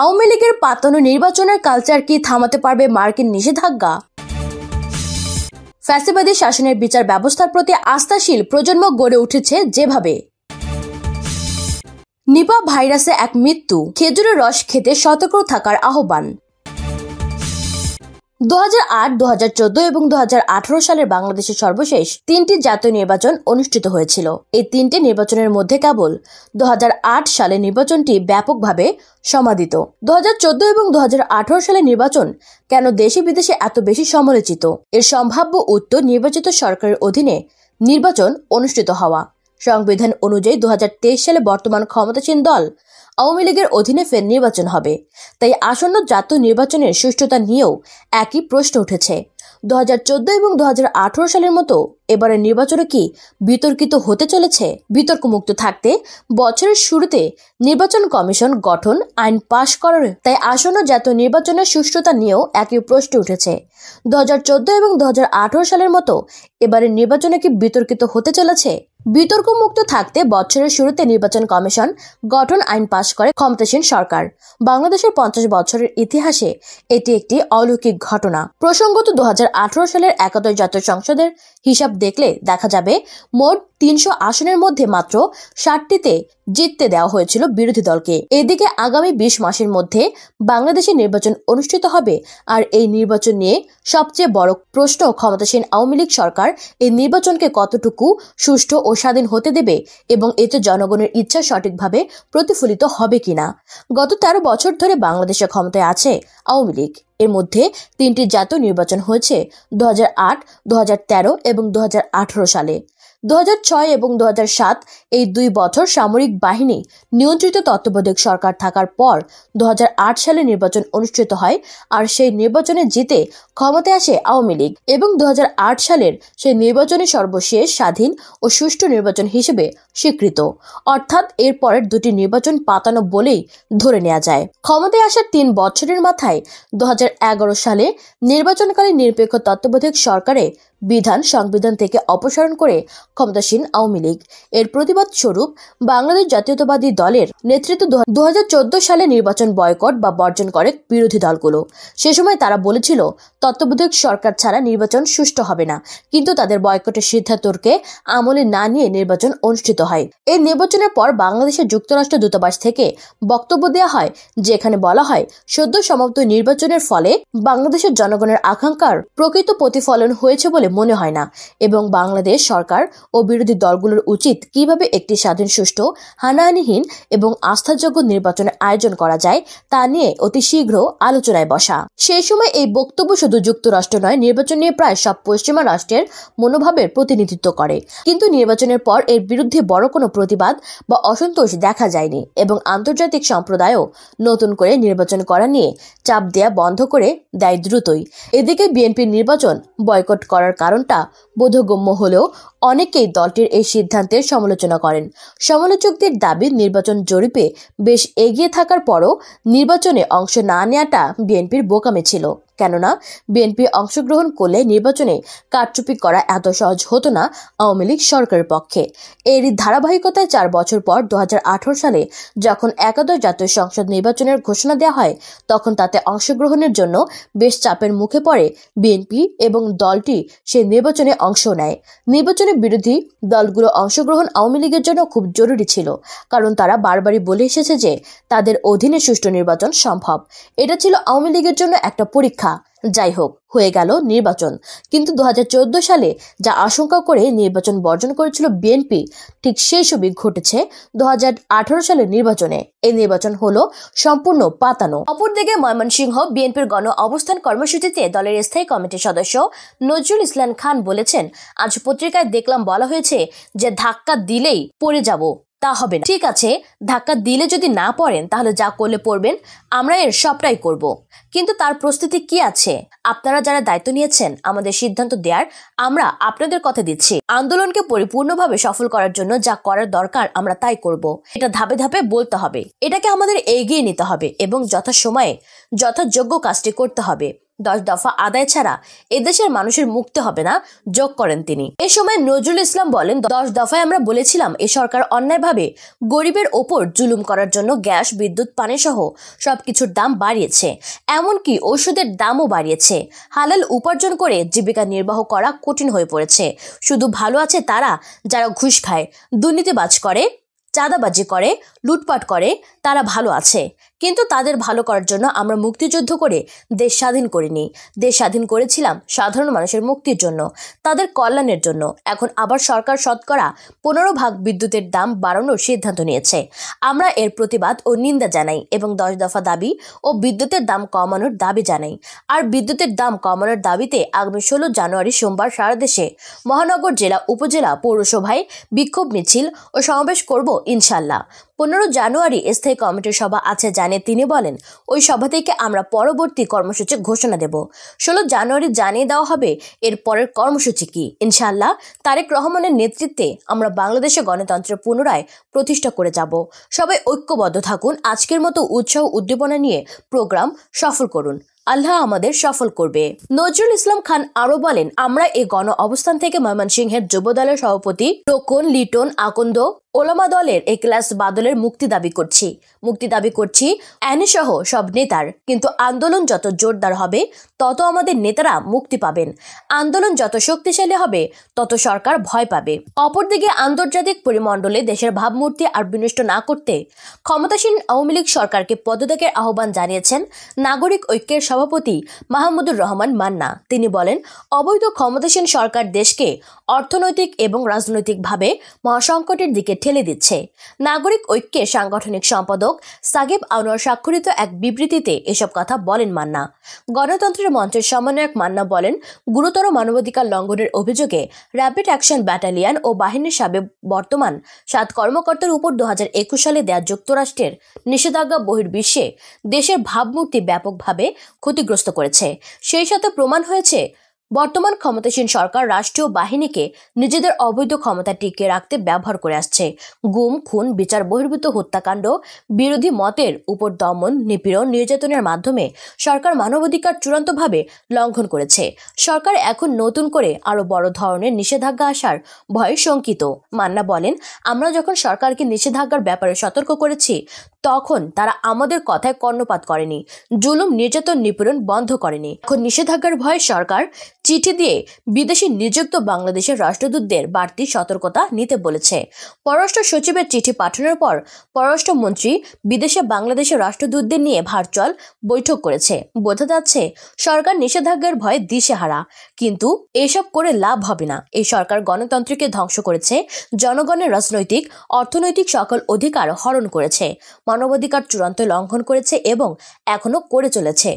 আওয়ামী লীগের পাতানো নির্বাচনের কালচার কি থামাতে পারবে মার্কিন নিষেধাজ্ঞা? ফ্যাসিবাদী শাসনের বিচার ব্যবস্থার প্রতি আস্থাশীল প্রজন্ম গড়ে উঠেছে যেভাবে। নিপা ভাইরাসে এক মৃত্যু, খেজুরের রস খেতে সতর্ক থাকার আহ্বান। 2008, 2014 এবং 2018 সালের বাংলাদেশের সর্বশেষ 3টি জাতীয় নির্বাচন অনুষ্ঠিত হয়েছিল। এই 3টি নির্বাচনের মধ্যে কেবল 2008 সালের নির্বাচনটি ব্যাপকভাবে সমাদিত। 2014 এবং 2018 সালের নির্বাচন কেন দেশে বিদেশে এত বেশি সমালোচিত? এর সম্ভাব্য উত্তর নির্বাচিত সরকারের অধীনে নির্বাচন অনুষ্ঠিত হওয়া। সংবিধান অনুযায়ী 2023 সালে বর্তমান ক্ষমতাসীন দল আওয়ামী লীগের অধীনে ফের নির্বাচন হবে। তাই আসন্ন জাতীয় নির্বাচনের সুষ্ঠুতা নিয়েও একই প্রশ্ন উঠেছে। 2014 এবং 2018 সালের মতো এবারের নির্বাচনে কি বিতর্কিত হতে চলেছে? বিতর্কমুক্ত থাকতে বছরের শুরুতে নির্বাচন কমিশন গঠন আইন পাশ করার, তাই আসন্ন জাতীয় নির্বাচনের সুষ্ঠুতা নিয়েও একই প্রশ্ন উঠেছে। 2014 এবং 2018 সালের মতো এবারের নির্বাচনে কি বিতর্কিত হতে চলেছে? বিতর্কমুক্ত থাকতে বছরের শুরুতে নির্বাচন কমিশন গঠন আইন পাশ করে ক্ষমতাসীন সরকার। বাংলাদেশের 50 বছরের ইতিহাসে এটি একটি অলৌকিক ঘটনা। প্রসঙ্গত 2018 সালের একাদশ জাতীয় সংসদের হিসাব দেখলে দেখা যাবে মোট 300 আসনের মধ্যে মাত্র 60টিতে জিততে দেওয়া হয়েছিল বিরোধী দলকে। এদিকে আগামী 20 মাসের মধ্যে বাংলাদেশে নির্বাচন অনুষ্ঠিত হবে, আর এই নির্বাচন নিয়ে সবচেয়ে বড় প্রশ্ন ক্ষমতাসীন আওয়ামী লীগ সরকার এই নির্বাচনকে কতটুকু সুষ্ঠু ও স্বাধীন হতে দেবে এবং এতে জনগণের ইচ্ছা সঠিকভাবে প্রতিফলিত হবে কিনা। গত 13 বছর ধরে বাংলাদেশে ক্ষমতায় আছে আওয়ামী লীগ। এর মধ্যে 3টি জাতীয় নির্বাচন হয়েছে 2008, 2013 এবং 2018 সালে। 2006 এবং 2007 এই 2 বছর সামরিক বাহিনী নিয়ন্ত্রিত তত্ত্বাবধায়ক সরকার থাকার পর 2008 সালে নির্বাচন অনুষ্ঠিত হয়, আর সেই নির্বাচনে জিতে ক্ষমতায় আসে আওয়ামী লীগ এবং 2008 সালের সেই নির্বাচনে সর্বশেষ স্বাধীন ও সুষ্ঠু নির্বাচন হিসেবে স্বীকৃত। অর্থাৎ এর পরের 2টি নির্বাচন পাতানো বলেই ধরে নেওয়া যায়। ক্ষমতায় আসার 3 বছরের মাথায় 2011 সালে নির্বাচনকালীন নিরপেক্ষ তত্ত্বাবধায়ক সরকারে সংবিধান থেকে অপসারণ করে ক্ষমতাসীন আওয়ামী লীগ। এর প্রতিবাদ স্বরূপ বাংলাদেশ জাতীয়তাবাদী দলের নেতৃত্ব 2014 সালে নির্বাচন বয়কট বা বর্জন করে বিরোধী দলগুলো। সে সময় তারা বলেছিল তত্ত্বাবধায়ক সরকার ছাড়া নির্বাচন সুষ্ঠু হবে না, কিন্তু তাদের বয়কটের সিদ্ধান্তকে আমলে না নিয়ে নির্বাচন অনুষ্ঠিত হয়। এই নির্বাচনের পর বাংলাদেশের যুক্তরাষ্ট্র দূতাবাস থেকে বক্তব্য দেওয়া হয়, যেখানে বলা হয় সদ্য সমাপ্ত নির্বাচনের ফলে বাংলাদেশের জনগণের আকাঙ্ক্ষার প্রকৃত প্রতিফলন হয়েছে বলে মনে হয় না এবং বাংলাদেশ সরকার ও বিরোধী দলগুলোর উচিত কিভাবে একটি স্বাধীন, সুষ্ঠু, হানাহানিহীন এবং আস্থাযোগ্য নির্বাচনের আয়োজন করা যায় তা নিয়ে অতি শীঘ্র আলোচনায় বসা। সেই সময় এই বক্তব্য শুধু যুক্তরাষ্ট্র নয়, নির্বাচন নিয়ে প্রায় সব পশ্চিমা রাষ্ট্রের মনোভাবের প্রতিনিধিত্ব করে। কিন্তু নির্বাচনের পর এর বিরুদ্ধে বড় কোনো প্রতিবাদ বা অসন্তোষ দেখা যায়নি এবং আন্তর্জাতিক সম্প্রদায়ও নতুন করে নির্বাচন করা নিয়ে চাপ দেয়া বন্ধ করে দেয় দ্রুতই। এদিকে বিএনপির নির্বাচন বয়কট করার কারণটা বোধগম্য হলেও অনেকেই দলটির এই সিদ্ধান্তের সমালোচনা করেন। সমালোচকদের দাবি, নির্বাচন জরিপে বেশ এগিয়ে থাকার পরও নির্বাচনে অংশ না নেওয়াটা বিএনপির বোকামি ছিল, কেননা বিএনপি অংশগ্রহণ করলে নির্বাচনে কারচুপি করা এত সহজ হতো না আওয়ামী লীগ সরকারের পক্ষে। এরই ধারাবাহিকতায় 4 বছর পর 2018 সালে যখন একাদশ জাতীয় সংসদ নির্বাচনের ঘোষণা দেওয়া হয়, তখন তাতে অংশগ্রহণের জন্য বেশ চাপের মুখে পড়ে বিএনপি এবং দলটি সেই নির্বাচনে অংশ নেয়। নির্বাচনে বিরোধী দলগুলো অংশগ্রহণ আওয়ামী লীগের জন্য খুব জরুরি ছিল, কারণ তারা বারবারই বলে এসেছে যে তাদের অধীনে সুষ্ঠু নির্বাচন সম্ভব। এটা ছিল আওয়ামী লীগের জন্য একটা পরীক্ষা। যাই হোক, হয়ে গেল নির্বাচন, কিন্তু 2014 সালে যা আশঙ্কা করে নির্বাচন বর্জন করেছিল বিএনপি, ঠিক সেই সবই ঘটেছে 2018 সালের নির্বাচনে। এই নির্বাচন হলো সম্পূর্ণ পাতানো। অপরদিকে ময়মনসিংহ বিএনপির গণ অবস্থান কর্মসূচিতে দলের স্থায়ী কমিটির সদস্য নজরুল ইসলাম খান বলেছেন, আজ পত্রিকায় দেখলাম বলা হয়েছে যে ধাক্কা দিলেই পড়ে যাব, তা হবে না। ঠিক আছে, ধাক্কা দিলে যদি না পড়েন তাহলে যা করলে পড়বেন, আমরা এর সবটাই করব, কিন্তু তার প্রস্তুতি কি আছে? আপনারা যারা দায়িত্ব নিয়েছেন আমাদের সিদ্ধান্ত দেওয়ার, আমরা আপনাদের কথা দিচ্ছি। আন্দোলনকে পরিপূর্ণভাবে সফল করার জন্য যা করার দরকার আমরা তাই করব। এটা ধাপে ধাপে বলতে হবে, এটাকে আমাদের এগিয়ে নিতে হবে এবং যথাসময়ে যথাযোগ্য কাজটি করতে হবে। 10 দফা আদায় ছাড়া এদেশের মানুষের মুক্তি হবে না যোগ করেন তিনি। এ সময় নজরুল ইসলাম বলেন, 10 দফায় আমরা বলেছিলাম এই সরকার অন্যায়ভাবে গরিবের ওপর জুলুম করার জন্য গ্যাস, বিদ্যুৎ, পানি সহ সবকিছুর দাম বাড়িয়েছে, এমনকি ওষুধের দামও বাড়িয়েছে। হালাল উপার্জন করে জীবিকা নির্বাহ করা কঠিন হয়ে পড়েছে। শুধু ভালো আছে তারা যারা ঘুষ খায়, দুর্নীতিবাজ করে, চাঁদাবাজি করে, লুটপাট করে, তারা ভালো আছে। কিন্তু তাদের ভালো করার জন্য আমরা মুক্তিযুদ্ধ করে দেশ স্বাধীন করিনি। দেশ স্বাধীন করেছিলাম সাধারণ মানুষের মুক্তির জন্য, তাদের কল্যাণের জন্য। এখন আবার সরকার শতকরা 15% বিদ্যুতের দাম বাড়ানোর সিদ্ধান্ত নিয়েছে। আমরা এর প্রতিবাদ ও নিন্দা জানাই এবং 10 দফা দাবি ও বিদ্যুতের দাম কমানোর দাবি জানাই। আর বিদ্যুতের দাম কমানোর দাবিতে আগামী 16 জানুয়ারি সোমবার সারা দেশে মহানগর, জেলা, উপজেলা, পৌরসভায় বিক্ষোভ মিছিল ও সমাবেশ করব ইনশাল্লাহ। 15 জানুয়ারি স্থায়ী কমিটির সভা আছে জানিয়ে তিনি বলেন, ওই সভা থেকে আমরা পরবর্তী কর্মসূচি ঘোষণা দেব। 16 জানুয়ারি জানিয়ে দেওয়া হবে এর পরের কর্মসূচি কি। ইনশাআল্লাহ তারেক রহমানের নেতৃত্বে আমরা বাংলাদেশে গণতন্ত্রের পুনরায় প্রতিষ্ঠা করে যাব। সবাই ঐক্যবদ্ধ থাকুন। আজকের মতো উৎসাহ উদ্দীপনা নিয়ে প্রোগ্রাম সফল করুন। আল্লাহ আমাদের সফল করবে। নজরুল ইসলাম খান আরো বলেন, আমরা এই গণ অবস্থান থেকে ময়মনসিংহের যুব দলের সভাপতি টোকন, লিটন, আকন্দ, ওলামা দলের এক্লাস বাদলের মুক্তি দাবি করছি অ্যানি সহ সব নেতার। কিন্তু আন্দোলন যত জোরদার হবে তত আমাদের নেতারা মুক্তি পাবেন। আন্দোলন যত শক্তিশালী হবে তত সরকার ভয় পাবে। অপরদিকে আন্তর্জাতিক পরিমণ্ডলে দেশের ভাবমূর্তি আর বিনষ্ট না করতে ক্ষমতাসীন আওয়ামী লীগ সরকারকে পদত্যাগের আহ্বান জানিয়েছেন নাগরিক ঐক্যের সভাপতি মাহমুদুর রহমান মান্না। তিনি বলেন, অবৈধ ক্ষমতাসীন সরকার দেশকে অর্থনৈতিক এবং রাজনৈতিকভাবে মহাসংকটের দিকে ঠেলে দিচ্ছে। নাগরিক ঐক্যের সাংগঠনিক সম্পাদক সাকিব আনোয়ার স্বাক্ষরিত এক বিবৃতিতে এসব কথা বলেন মান্না। গণতন্ত্রের মঞ্চের সমন্বয়ক মান্না বলেন, গুরুতর মানবাধিকার লঙ্ঘনের অভিযোগে র্যাপিড অ্যাকশন ব্যাটালিয়ন ও বাহিনীর সাবেক বর্তমান 7 কর্মকর্তার উপর 2021 সালে দেয়া যুক্তরাষ্ট্রের নিষেধাজ্ঞা বহির্বিশ্বে দেশের ভাবমূর্তি ব্যাপকভাবে ক্ষতিগ্রস্ত করেছে। সেই সাথে প্রমাণ হয়েছে বর্তমান ক্ষমতাসীন সরকার রাষ্ট্রীয় বাহিনীকে নিজেদের অবৈধ ক্ষমতা টিকিয়ে রাখতে ব্যবহার করে আসছে। গুম, খুন, বিচার বহির্ভূত হত্যাকাণ্ড, বিরোধী মতের উপর দমন, নিপীড়ন, নির্যাতনের মাধ্যমে সরকার মানবাধিকার চূড়ান্তভাবে লঙ্ঘন করেছে। সরকার এখন নতুন করে আরো বড় ধরনের নিষেধাজ্ঞা আসার ভয়ে শঙ্কিত। মান্না বলেন, আমরা যখন সরকারকে নিষেধাজ্ঞার ব্যাপারে সতর্ক করেছি তখন তারা আমাদের কথায় কর্ণপাত করেনি, জুলুম, নির্যাতন, নিপীড়ন বন্ধ করেনি। এখন নিষেধাজ্ঞার ভয়ে সরকার চিঠি দিয়ে বিদেশি নিযুক্ত বাংলাদেশের রাষ্ট্রদূতদের বাড়তি সতর্কতা নিতে বলেছে। পররাষ্ট্র সচিবের চিঠি পাঠানোর পর পররাষ্ট্রমন্ত্রী বিদেশে বাংলাদেশের রাষ্ট্রদূতদের নিয়ে ভার্চুয়াল বৈঠক করেছে। বোঝা যাচ্ছে সরকার নিষেধাজ্ঞার ভয়ে দিশেহারা, কিন্তু এসব করে লাভ হবে না। এই সরকার গণতন্ত্রকে ধ্বংস করেছে, জনগণের রাজনৈতিক, অর্থনৈতিক সকল অধিকার হরণ করেছে, মানবাধিকার চূড়ান্ত লঙ্ঘন করেছে এবং এখনো করে চলেছে।